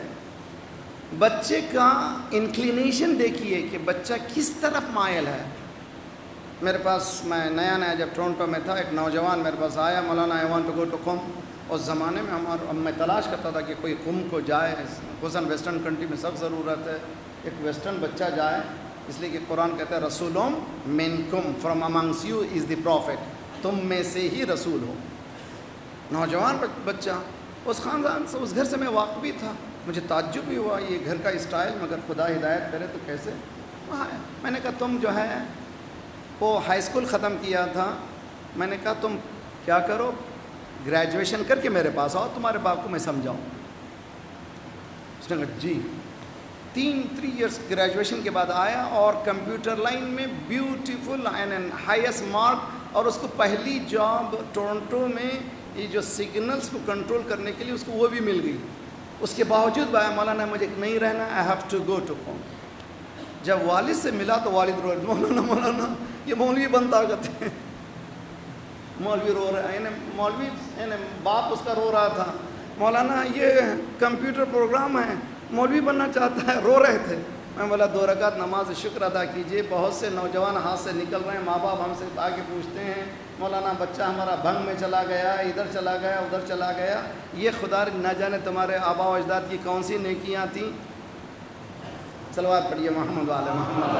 بچے کا انکلینیشن دیکھیے کہ بچہ کس طرف مائل ہے. میرے پاس میں نیا جب ٹورنٹو میں تھا ایک نوجوان میرے پاس آیا, مولانا I want to go to Qom. اس زمانے میں میں تلاش کرتا تھا کہ کوئی قم کو جائے, خصوصاً ویسٹرن کنٹری میں سخت ضرورت ہے ایک ویسٹرن بچہ جائے, اس لیے کہ قرآن کہتا ہے رسولم منکم from amongst you is the prophet, تم میں سے ہی رسول ہو. نوجوان بچہ اس خاندان سے, اس گھر سے میں واقفی تھا. مجھے تعجب بھی ہوا یہ گھر کا اسٹائل, مگر خدا ہدایت کرے تو کیسے وہاں ہے. میں نے کہا تم جو ہے وہ ہائی اسکول ختم کیا تھا, میں نے کہا تم کیا کرو گریجویشن کر کے میرے پاس آؤ, تمہارے باپ کو میں سمجھاؤں. اس نے کہا جی. 3 ایئرس گریجویشن کے بعد آیا اور کمپیوٹر لائن میں بیوٹیفل اینڈ ہائیسٹ مارک, اور اس کو پہلی جاب ٹورنٹو میں یہ جو سگنلز کو کنٹرول کرنے کے لیے اس کو وہ بھی مل گئی. اس کے باوجود بھائی مولانا مجھے نہیں رہنا, I have to go to Qom. جب والد سے ملا تو والد رو رہے, مولانا یہ مولوی بنتا کرتے ہیں. مولوی رو رہا ہے, مولوی باپ اس کا رو رہا تھا, مولانا یہ کمپیوٹر پروگرام ہے, مولوی بننا چاہتا ہے, رو رہے تھے. میں بولا 2 رکعت نماز شکر ادا کیجئے. بہت سے نوجوان ہاتھ سے نکل رہے ہیں, ماں باپ ہم سے آ کے پوچھتے ہیں مولانا بچہ ہمارا بھنگ میں چلا گیا, ادھر چلا گیا, ادھر چلا گیا. یہ خدا نہ جانے تمہارے آبا و اجداد کی کون سی نیکیاں تھیں. صلوات پڑھیے محمد والے محمد.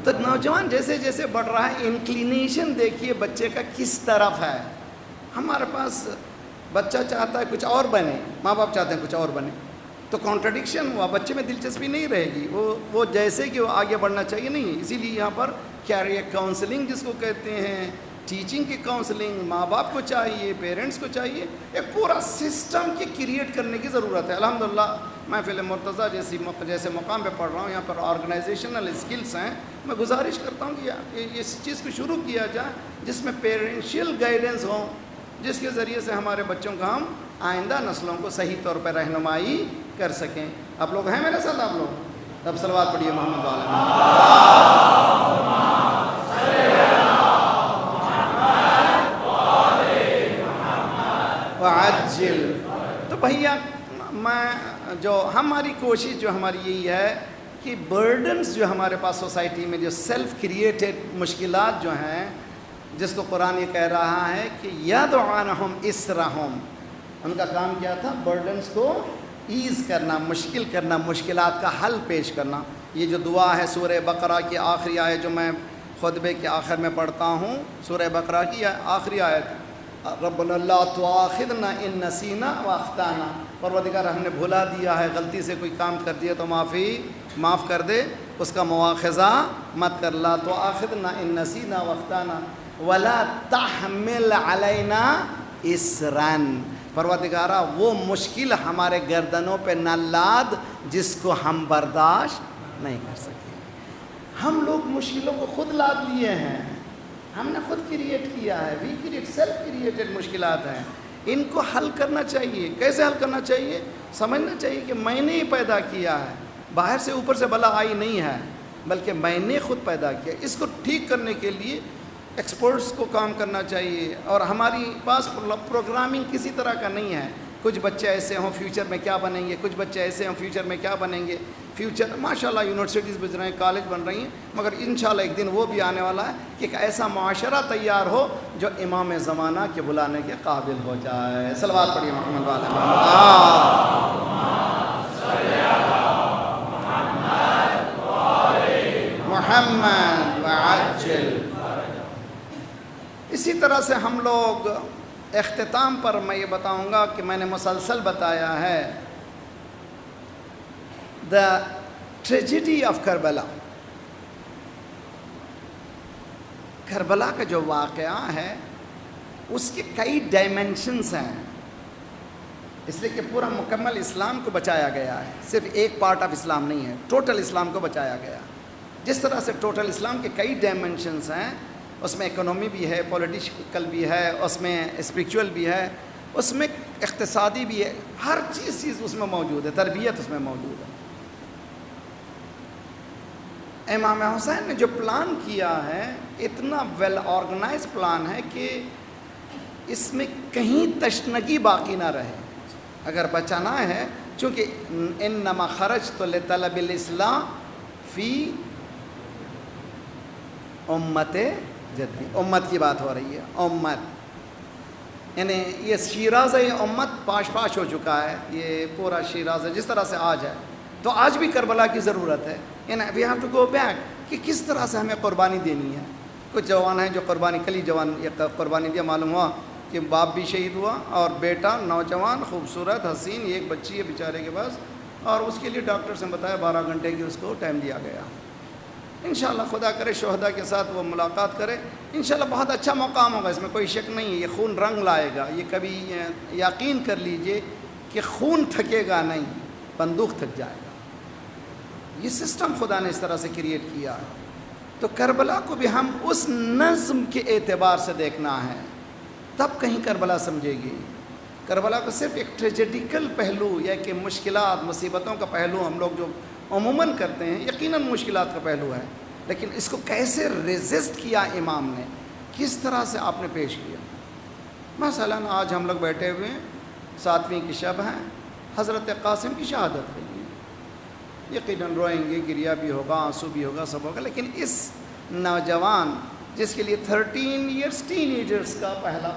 تو نوجوان جیسے جیسے بڑھ رہا ہے انکلینیشن دیکھیے بچے کا کس طرف ہے. ہمارے پاس بچہ چاہتا ہے کچھ اور بنے, ماں باپ چاہتے ہیں کچھ اور بنے, تو کانٹرڈکشن ہوا, بچے میں دلچسپی نہیں رہے گی. وہ جیسے کہ وہ آگے بڑھنا چاہیے نہیں. اسی لیے یہاں پر کیریئر کاؤنسلنگ جس کو کہتے ہیں, ٹیچنگ کی کاؤنسلنگ ماں باپ کو چاہیے, پیرنٹس کو چاہیے, ایک پورا سسٹم کی کریٹ کرنے کی ضرورت ہے. الحمدللہ محفل مرتضیٰ جیسے مقام پہ پڑھ رہا ہوں, یہاں پر آرگنائزیشنل اسکلس ہیں. میں گزارش کرتا ہوں کہ اس چیز کو شروع کیا جائے جس میں پیرنشیل گائیڈنس ہوں, جس کے ذریعے سے ہمارے بچوں کا ہم آئندہ نسلوں کو صحیح طور پہ رہنمائی کر سکیں. آپ لوگ ہیں میرے ساتھ؟ آپ لوگ اب صلوات پڑھیے محمد وعجل. تو بھیا میں جو ہماری کوشش جو ہماری یہی ہے کہ برڈنز جو ہمارے پاس سوسائٹی میں جو سیلف کریٹڈ مشکلات جو ہیں, جس کو قرآن یہ کہہ رہا ہے کہ یدعنہم اسرہم, ان کا کام کیا تھا برڈنز کو ایز کرنا, مشکل کرنا, مشکلات کا حل پیش کرنا. یہ جو دعا ہے سورہ بقرہ کی آخری آیت جو میں خطبے کے آخر میں پڑھتا ہوں, سورہ بقرہ کی آخری آیت, ربنا لا تؤاخذنا ان نسینا واخطانا, پروردگار ہم نے بھلا دیا ہے, غلطی سے کوئی کام کر دیا تو معاف کر دے, اس کا مواخذہ مت کر. لا تؤاخذنا ان نسینا واخطانا ولا تحمل علینا اسرا, پروردگارہ وہ مشکل ہمارے گردنوں پہ نہ لاد جس کو ہم برداشت نہیں کر سکے. ہم لوگ مشکلوں کو خود لاد لیے ہیں, ہم نے خود کریٹ کیا ہے. وی کریٹ سیلف کریٹڈ مشکلات ہیں, ان کو حل کرنا چاہیے. کیسے حل کرنا چاہیے؟ سمجھنا چاہیے کہ میں نے ہی پیدا کیا ہے, باہر سے اوپر سے بلا آئی نہیں ہے, بلکہ میں نے خود پیدا کیا. اس کو ٹھیک کرنے کے لیے ایکسپرٹس کو کام کرنا چاہیے. اور ہماری پاس پروگرامنگ کسی طرح کا نہیں ہے. کچھ بچے ایسے ہوں فیوچر میں کیا بنیں گے, کچھ بچے ایسے ہوں فیوچر میں کیا بنیں گے. فیوچر ماشاءاللہ یونیورسٹیز بن رہے ہیں, کالج بن رہی ہیں, مگر انشاءاللہ ایک دن وہ بھی آنے والا ہے کہ ایک ایسا معاشرہ تیار ہو جو امام زمانہ کے بلانے کے قابل ہو جائے. صلوات پڑھیے محمد والے محمد وعجل. اسی طرح سے ہم لوگ اختتام پر میں یہ بتاؤں گا کہ میں نے مسلسل بتایا ہے دا ٹریجڈی آف کربلا. کربلا کا جو واقعہ ہے اس کے کئی ڈائمنشنز ہیں, اس لیے کہ پورا مکمل اسلام کو بچایا گیا ہے, صرف ایک پارٹ آف اسلام نہیں ہے, ٹوٹل اسلام کو بچایا گیا. جس طرح سے ٹوٹل اسلام کے کئی ڈائمنشنز ہیں, اس میں اکنومی بھی ہے, پولیٹیکل بھی ہے, اس میں اسپریچول بھی ہے, اس میں اقتصادی بھی ہے, ہر چیز اس میں موجود ہے, تربیت اس میں موجود ہے. امام حسین نے جو پلان کیا ہے اتنا ویل آرگنائز پلان ہے کہ اس میں کہیں تشنگی باقی نہ رہے. اگر بچانا ہے، چونکہ انما خرجت لطلب الاصلاح فی امت جدی، امت کی بات ہو رہی ہے. امت یعنی یہ شیراز امت پاش ہو چکا ہے، یہ پورا شیراز جس طرح سے آج ہے، تو آج بھی کربلا کی ضرورت ہے. یعنی we have to go back کہ کس طرح سے ہمیں قربانی دینی ہے. کچھ جوان ہیں جو قربانی کلی جوان یہ قربانی دیا، معلوم ہوا کہ باپ بھی شہید ہوا اور بیٹا نوجوان خوبصورت حسین ایک بچی ہے بیچارے کے پاس، اور اس کے لیے ڈاکٹر سے بتایا 12 گھنٹے کی اس کو ٹائم دیا گیا. انشاءاللہ خدا کرے شہداء کے ساتھ وہ ملاقات کرے، انشاءاللہ بہت اچھا مقام ہوگا، اس میں کوئی شک نہیں ہے. یہ خون رنگ لائے گا، یہ کبھی یقین کر لیجئے کہ خون تھکے گا نہیں، بندوق تھک جائے گا. یہ سسٹم خدا نے اس طرح سے کریٹ کیا ہے. تو کربلا کو بھی ہم اس نظم کے اعتبار سے دیکھنا ہے، تب کہیں کربلا سمجھے گی. کربلا کو صرف ایک ٹریجیڈیکل پہلو یا کہ مشکلات مصیبتوں کا پہلو ہم لوگ جو عموماً کرتے ہیں، یقیناً مشکلات کا پہلو ہے، لیکن اس کو کیسے ریزسٹ کیا امام نے، کس طرح سے آپ نے پیش کیا. مثلاً آج ہم لوگ بیٹھے ہوئے ہیں، 7ویں کی شب ہے، حضرت قاسم کی شہادت ہوئی، یقیناً روئیں گے، گریا بھی ہوگا، آنسو بھی ہوگا، سب ہوگا. لیکن اس نوجوان جس کے لیے 13 ایئرس ٹین ایجرس کا پہلا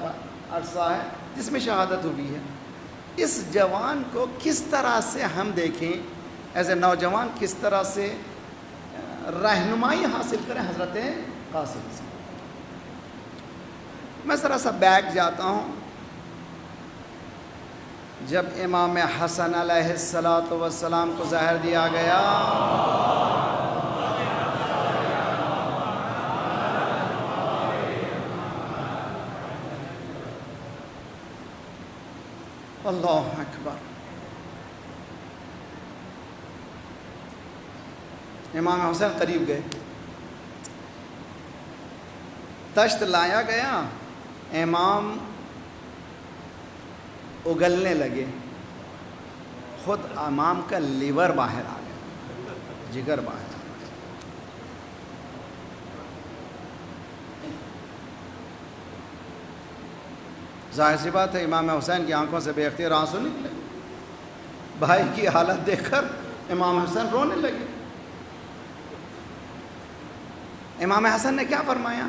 عرصہ ہے جس میں شہادت ہوئی ہے، اس جوان کو کس طرح سے ہم دیکھیں ایز اے نوجوان، کس طرح سے رہنمائی حاصل کریں حضرت قاسم سے. میں ذرا سا بیک جاتا ہوں. جب امام حسن علیہ السلام کو زہر دیا گیا، اللہ اکبر، امام حسین قریب گئے، تشت لایا گیا، امام اگلنے لگے، خود امام کا لیور باہر آ گیا، جگر باہر آ گیا. ظاہر سی بات ہے امام حسین کی آنکھوں سے بے اختیار آنسو نکلے. بھائی کی حالت دیکھ کر امام حسین رونے لگے. امام حسن نے کیا فرمایا؟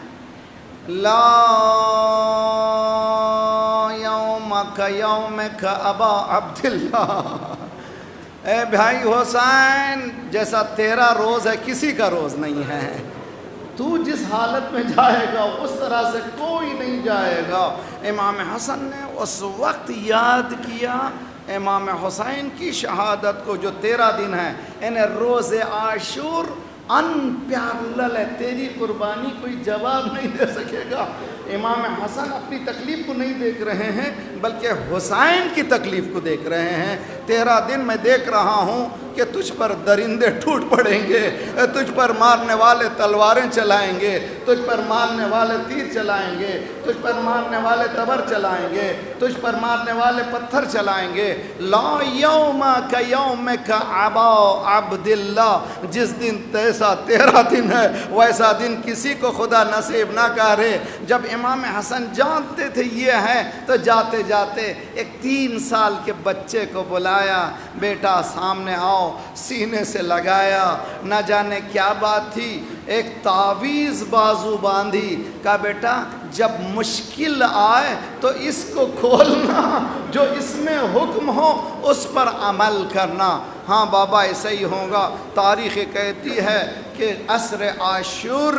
لا یومک یومک ابا عبداللہ، اے بھائی حسین جیسا تیرا روز ہے کسی کا روز نہیں ہے. تو جس حالت میں جائے گا اس طرح سے کوئی نہیں جائے گا. امام حسن نے اس وقت یاد کیا امام حسین کی شہادت کو جو 13 دن ہے، انہیں روز عاشور انپیرلل ہے، تیری قربانی کوئی جواب نہیں دے سکے گا. امام حسن اپنی تکلیف کو نہیں دیکھ رہے ہیں بلکہ حسین کی تکلیف کو دیکھ رہے ہیں. 13 دن میں دیکھ رہا ہوں کہ تجھ پر درندے ٹوٹ پڑیں گے، تجھ پر مارنے والے تلواریں چلائیں گے، تجھ پر مارنے والے تیر چلائیں گے، تجھ پر مارنے والے تبر چلائیں گے، تجھ پر مارنے والے پتھر چلائیں گے. لا یوم کا یوم کا ابا عبداللہ، جس دن ایسا 13 دن ہے ویسا دن کسی کو خدا نصیب نہ کرے. جب امام حسن جانتے تھے یہ ہے تو جاتے جاتے ایک 3 سال کے بچے کو بلایا، بیٹا سامنے آؤ، سینے سے لگایا، نہ جانے کیا بات تھی، ایک تعویذ بازو باندھی، کہا بیٹا جب مشکل آئے تو اس کو کھولنا، جو اس میں حکم ہو اس پر عمل کرنا. ہاں بابا ایسا ہی ہوگا. تاریخ کہتی ہے کہ عصر عاشور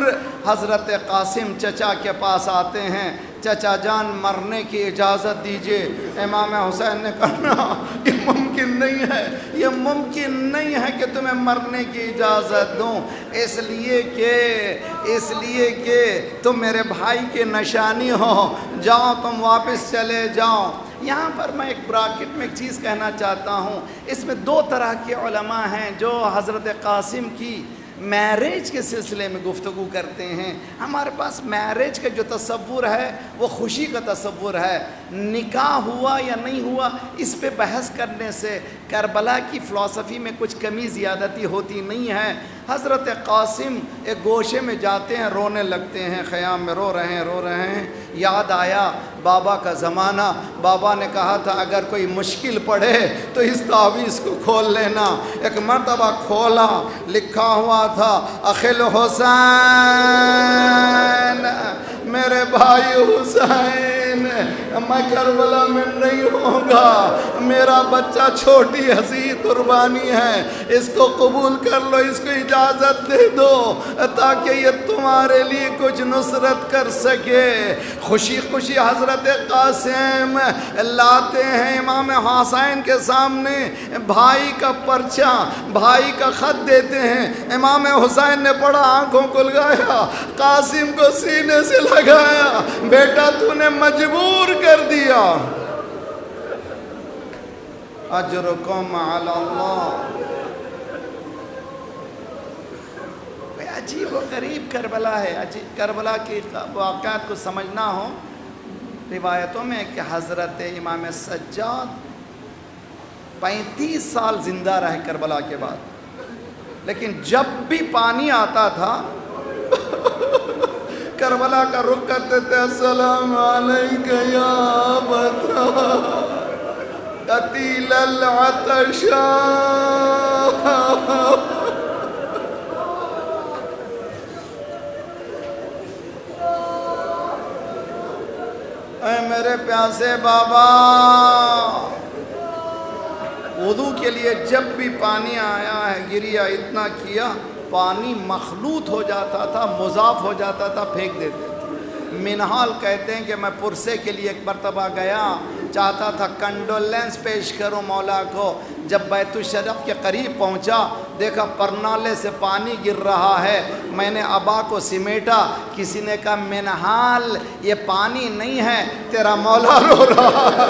حضرت قاسم چچا کے پاس آتے ہیں، چچا جان مرنے کی اجازت دیجئے. امام حسین نے کہا یہ ممکن نہیں ہے، یہ ممکن نہیں ہے کہ تمہیں مرنے کی اجازت دوں، اس لیے کہ تم میرے بھائی کے نشانی ہو، جاؤ تم واپس چلے جاؤ. یہاں پر میں ایک براکٹ میں ایک چیز کہنا چاہتا ہوں. اس میں 2 طرح کے علماء ہیں جو حضرت قاسم کی میرج کے سلسلے میں گفتگو کرتے ہیں. ہمارے پاس میرج کا جو تصور ہے وہ خوشی کا تصور ہے. نکاح ہوا یا نہیں ہوا اس پہ بحث کرنے سے کربلا کی فلسفی میں کچھ کمی زیادتی ہوتی نہیں ہے. حضرت قاسم ایک گوشے میں جاتے ہیں، رونے لگتے ہیں، خیام میں رو رہے ہیں۔ یاد آیا بابا کا زمانہ، بابا نے کہا تھا اگر کوئی مشکل پڑے تو اس تعویذ کو کھول لینا۔ ایک مرتبہ کھولا، لکھا ہوا تھا اخل حسین، میرے بھائی حسین، میں کربلا میں نہیں ہوں گا، میرا بچہ چھوٹی حسین قربانی ہے، اس کو قبول کر لو، اس کو اجازت دے دو تاکہ یہ تمہارے لیے کچھ نصرت کر سکے۔ خوشی خوشی حضرت قاسم لاتے ہیں امام حسین کے سامنے بھائی کا پرچہ، بھائی کا خط دیتے ہیں۔ امام حسین نے پڑھا، آنکھوں کو لگایا، قاسم کو سینے سے لگایا، بیٹا تو نے مجبور کر دیا، اجرکم علی اللہ۔ عجیب و غریب کربلا ہے، عجیب کربلا کی واقعات کو سمجھنا ہو، روایتوں میں کہ حضرت امام سجاد 35 سال زندہ رہے کربلا کے بعد، لیکن جب بھی پانی آتا تھا کربلا کا رخ کرتے تھے، السلام علیک یا ابترا قتیل العطشان۔ اے میرے پیاسے بابا، وضو کے لیے جب بھی پانی آیا ہے گریا، اتنا کیا، پانی مخلوط ہو جاتا تھا، مضاف ہو جاتا تھا، پھینک دیتے تھے۔ منحال کہتے ہیں کہ میں پرسے کے لیے ایک مرتبہ گیا، چاہتا تھا کنڈولنس پیش کروں مولا کو۔ جب بیت الشرف کے قریب پہنچا، دیکھا پرنالے سے پانی گر رہا ہے، میں نے ابا کو سمیٹا، کسی نے کہا منحال یہ پانی نہیں ہے، تیرا مولا رو رہا ہے۔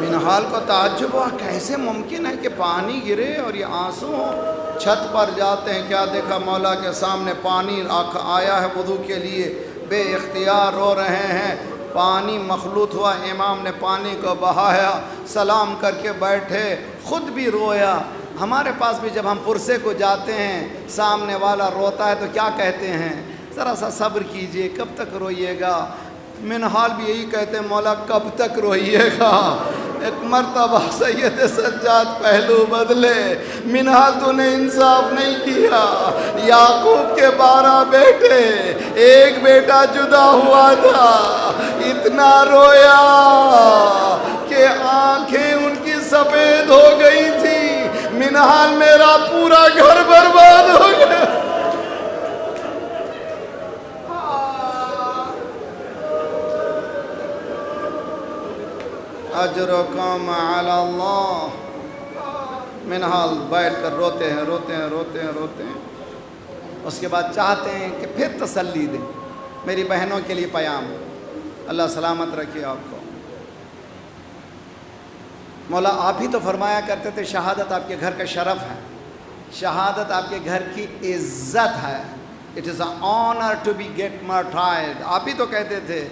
منحال کو تعجب ہوا، کیسے ممکن ہے کہ پانی گرے اور یہ آنسو ہو؟ چھت پر جاتے ہیں، کیا دیکھا مولا کے سامنے پانی آیا ہے وضو کے لیے، بے اختیار رو رہے ہیں، پانی مخلوط ہوا، امام نے پانی کو بہایا، سلام کر کے بیٹھے، خود بھی رویا۔ ہمارے پاس بھی جب ہم پرسے کو جاتے ہیں، سامنے والا روتا ہے تو کیا کہتے ہیں؟ ذرا سا صبر کیجئے، کب تک روئیے گا؟ منحال بھی یہی کہتے ہیں، مولا کب تک روئیے گا؟ ایک مرتبہ سید سجاد پہلو بدلے، منحال تو نے انصاف نہیں کیا، یعقوب کے 12 بیٹے، ایک بیٹا جدا ہوا تھا، اتنا رویا کہ آنکھیں ان کی سفید ہو گئی تھی، منحال میرا پورا گھر برباد ہو گیا۔ اجرکم علی اللہ۔ منحال بیٹھ کر روتے ہیں۔ اس کے بعد چاہتے ہیں کہ پھر تسلی دیں، میری بہنوں کے لیے پیام، اللہ سلامت رکھے آپ کو۔ مولا آپ ہی تو فرمایا کرتے تھے شہادت آپ کے گھر کا شرف ہے، شہادت آپ کے گھر کی عزت ہے، it is an honor to be get martyred، آپ ہی تو کہتے تھے۔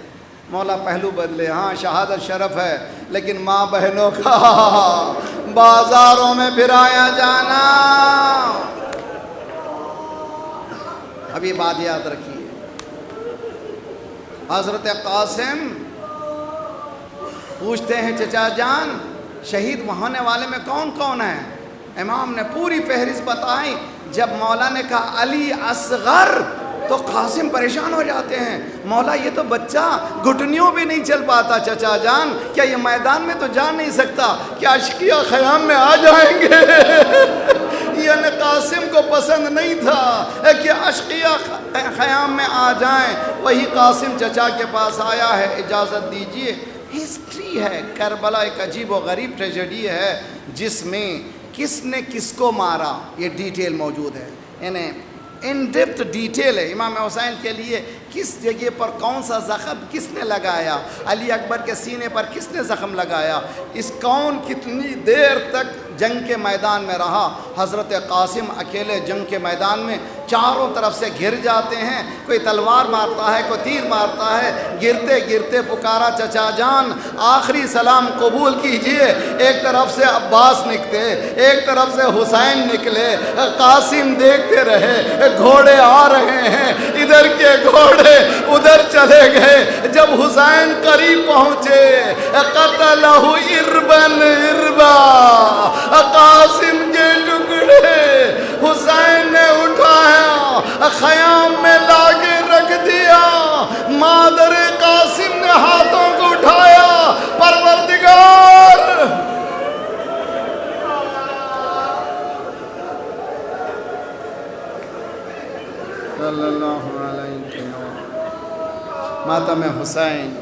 مولا پہلو بدلے، ہاں شہادت شرف ہے، لیکن ماں بہنوں کا بازاروں میں پھرایا جانا، اب یہ بات یاد رکھیے۔ حضرت قاسم پوچھتے ہیں چچا جان شہید ہونے والے میں کون کون ہیں؟ امام نے پوری فہرست بتائی۔ جب مولا نے کہا علی اصغر تو قاسم پریشان ہو جاتے ہیں، مولا یہ تو بچہ گھٹنیوں بھی نہیں چل پاتا، چچا جان کیا یہ میدان میں تو جا نہیں سکتا، کیا اشقیہ خیام میں آ جائیں گے؟ یعنی قاسم کو پسند نہیں تھا کہ اشقیہ خیام میں آ جائیں، وہی قاسم چچا کے پاس آیا ہے، اجازت دیجیے۔ ہسٹری ہے، کربلا ایک عجیب و غریب ٹریجڈی ہے جس میں کس نے کس کو مارا یہ ڈیٹیل موجود ہے، یعنی ان ڈیپتھ ڈیٹیل ہے۔ امام حسین کے لیے کس جگہ پر کون سا زخم کس نے لگایا، علی اکبر کے سینے پر کس نے زخم لگایا، اس کون کتنی دیر تک جنگ کے میدان میں رہا، حضرت قاسم اکیلے جنگ کے میدان میں چاروں طرف سے گھر جاتے ہیں، کوئی تلوار مارتا ہے، کوئی تیر مارتا ہے، گرتے گرتے پکارا چچا جان آخری سلام قبول کیجئے۔ ایک طرف سے عباس نکلے، ایک طرف سے حسین نکلے، قاسم دیکھتے رہے، گھوڑے آ رہے ہیں، ادھر کے گھوڑے ادھر چلے گئے۔ جب حسین قریب پہنچے قتلہ اربن اربا، قاسم کے ٹکڑے حسین نے اٹھایا، خیام میں لا کے رکھ دیا۔ مادر قاسم نے ہاتھوں کو اٹھایا، پروردگار صلی اللہ علیہ وسلم، ماتم حسین